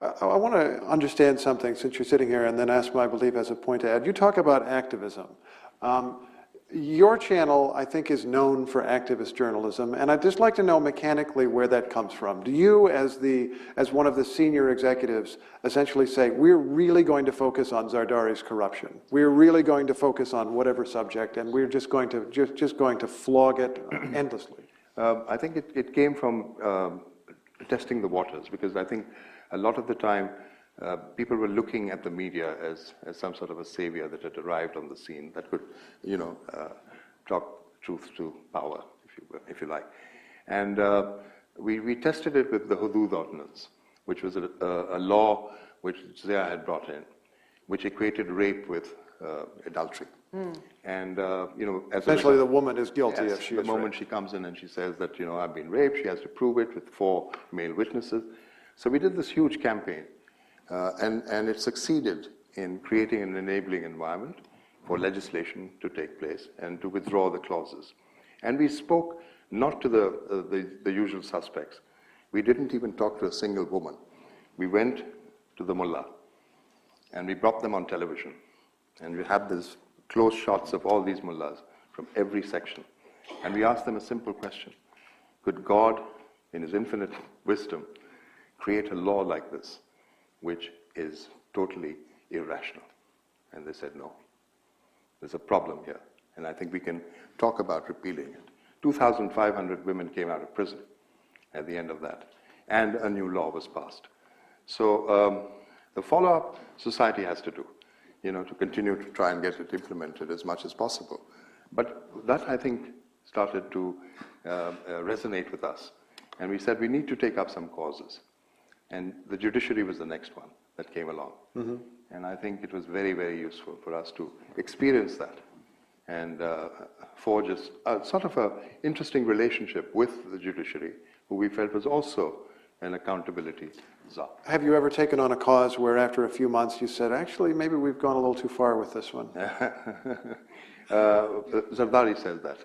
I want to understand something since you're sitting here, and then Asma, I believe, has a point to add. You talk about activism. Your channel, I think, is known for activist journalism, and I'd just like to know mechanically where that comes from. Do you, as one of the senior executives, essentially say, we're really going to focus on Zardari's corruption. We're really going to focus on whatever subject, and we're just going to flog it endlessly? I think it came from testing the waters, because I think a lot of the time people were looking at the media as some sort of a savior that had arrived on the scene that could, talk truth to power, if you like. And we tested it with the Hudud Ordinance, which was a law which Zia had brought in, which equated rape with adultery. And essentially the woman is guilty if she is raped. The moment she comes in and she says that I've been raped, she has to prove it with 4 male witnesses. So we did this huge campaign, and it succeeded in creating an enabling environment for legislation to take place and to withdraw the clauses. And we spoke not to the usual suspects. We didn't even talk to a single woman. We went to the mullah, and we brought them on television. And we had these close shots of all these mullahs from every section. And we asked them a simple question. Could God, in his infinite wisdom, create a law like this, which is totally irrational? And they said, no. There's a problem here. And I think we can talk about repealing it. 2,500 women came out of prison at the end of that. And a new law was passed. So the follow-up society has to do, to continue to try and get it implemented as much as possible. But that, I think, started to resonate with us. And we said we need to take up some causes. And the judiciary was the next one that came along. Mm-hmm. And I think it was very, very useful for us to experience that and forge a sort of an interesting relationship with the judiciary, who we felt was also an accountability czar. Have you ever taken on a cause where after a few months you said, actually, maybe we've gone a little too far with this one? Zardari says that.